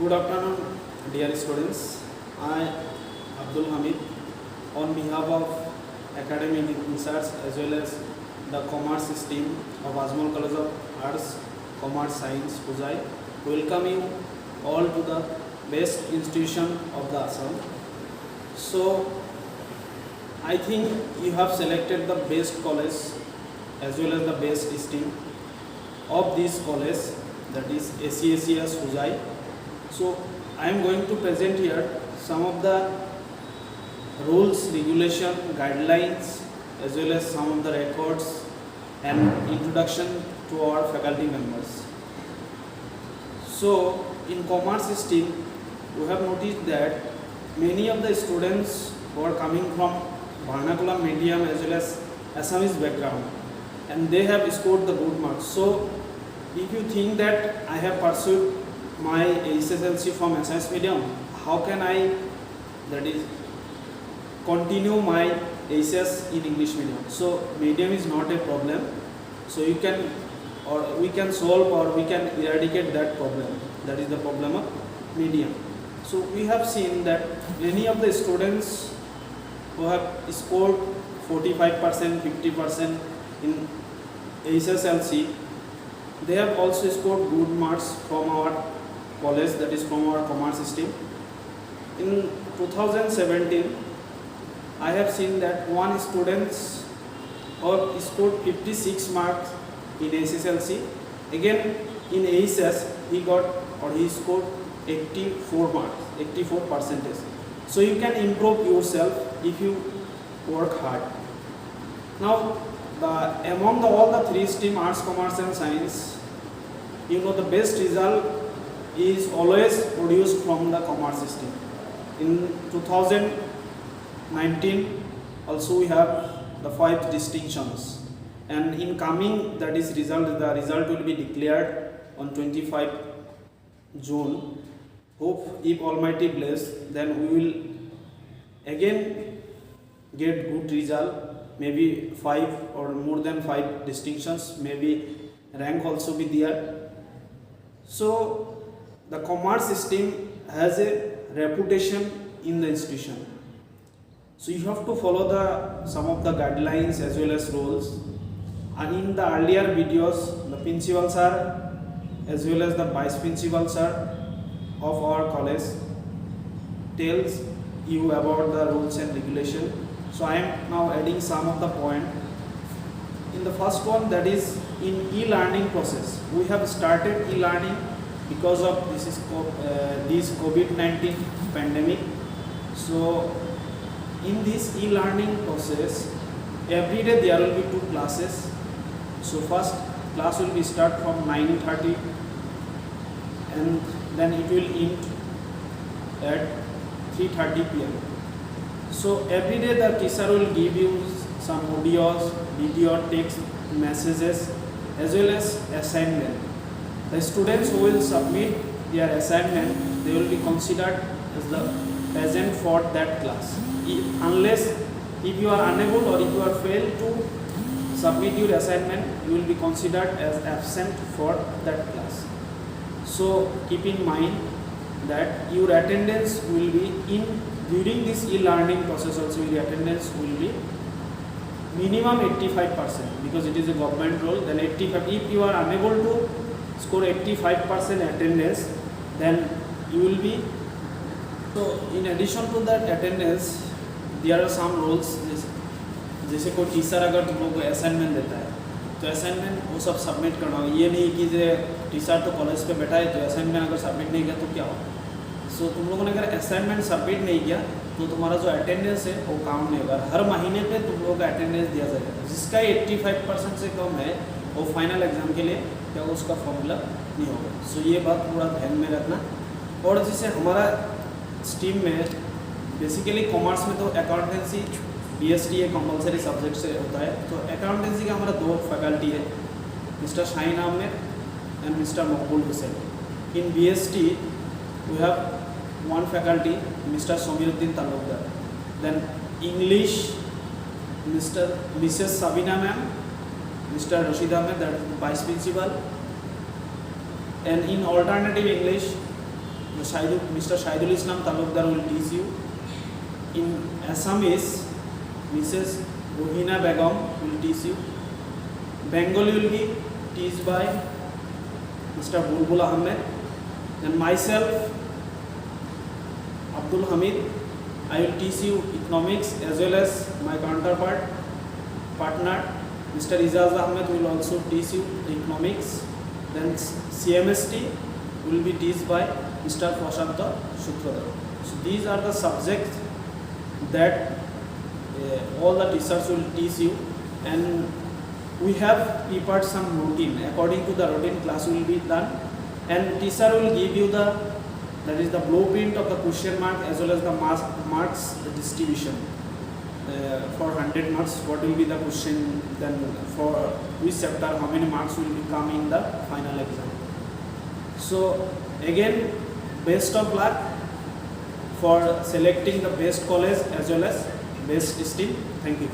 Good afternoon, dear students. I, Abdul Hamid, on behalf of Academic Research as well as the Commerce Stream of Azmol College of Arts, Commerce Science, Pujai, welcome you all to the best institution of the Assam. So, I think you have selected the best college as well as the best stream of this college, that is ACACS Pujai. So I am going to present here some of the rules, regulation, guidelines as well as some of the records and introduction to our faculty members. So in commerce stream we have noticed that many of the students who are coming from vernacular medium as well as Assamese background, and they have scored the good marks. So if you think that I have pursued my SSLC from Assamese medium, how can I, that is, continue my SS in English medium? So medium is not a problem. So you can, or we can solve, or we can eradicate that problem. That is the problem of medium. So we have seen that many of the students who have scored 45%, 50% in SSLC, they have also scored good marks from our college, that is from our commerce stream. In 2017, I have seen that one student scored 56 marks in SSLC. Again, in ASS, he scored 84 marks, 84 percentage. So you can improve yourself if you work hard. Now, among all the three stream, arts, commerce and science, the best result is always produced from the commerce stream. In 2019 also we have the 5 distinctions, and in coming, that is the result will be declared on 25 June. Hope if Almighty bless, then we will again get good result, maybe 5 or more than 5 distinctions, maybe rank also be there. So the commerce stream has a reputation in the institution. So you have to follow some of the guidelines as well as rules. And in the earlier videos, the principal sir as well as the vice principal sir of our college tells you about the rules and regulation. So I am now adding some of the point. In the first one, that is in e-learning process, we have started e-learning because of this COVID-19 pandemic. So in this e-learning process, every day there will be 2 classes. So first class will be start from 9:30 and then it will end at 3:30 p.m. So every day the teacher will give you some audios, video, text, messages as well as assignment. The students who will submit their assignment, they will be considered as the present for that class. Unless if you are unable or if you are failed to submit your assignment, you will be considered as absent for that class. So keep in mind that your attendance will be during this e-learning process also, your attendance will be minimum 85%, because it is a government rule. Then 85, if you are unable to score 85% attendance, then you will be. So in addition to that attendance, there are some rules. जैसे कोई teacher अगर तुम लोग को assignment देता है तो assignment वो सब सबमिट करना होगा। ये नहीं कि टीचर तो कॉलेज पे बैठा है तो असाइनमेंट अगर सबमिट नहीं किया तो क्या होगा। सो तुम लोगों ने अगर असाइनमेंट सबमिट नहीं किया तो तुम्हारा जो अटेंडेंस है वो काउंट नहीं होगा। हर महीने पे तुम लोगों का अटेंडेंस दिया जाएगा, जिसका 85% से कम है वो फाइनल एग्जाम के लिए क्या उसका फॉर्मूला नहीं होगा। सो ये बात पूरा ध्यान में रखना। और जैसे हमारा स्ट्रीम में बेसिकली कॉमर्स में तो अकाउंटेंसी BST एक कंपलसरी सब्जेक्ट से होता है। तो अकाउंटेंसी का हमारा 2 फैकल्टी है, mister Shaheen Ahmed and mister Maqbool Hussain. In BST we have 1 faculty, Mr. Somiruddin Talukdar. Then English, Mrs. Sabina ma'am, Mr. Rashid Ahmed, that is Vice Principal. And in alternative English, Mr. Shahidul Islam Talukdar will teach you. In Assamese, Mrs. Rohina Begum will teach you. Bengali will be taught by Mr. Bulbul Ahmed. And myself, Abdul Hamid, I will teach you economics as well as my counterpart, partner, Mr. Izaz Ahmed will also teach you economics. Then CMST will be taught by Mr. Prashanta Shukradar. So these are the subjects that all the teachers will teach you, and we have prepared some routine. According to the routine, class will be done, and teacher will give you the blueprint of the question mark as well as the marks distribution. For 100 marks, what will be the question, then for which chapter, how many marks will come in the final exam. So again, best of luck for selecting the best college as well as best stream. Thank you.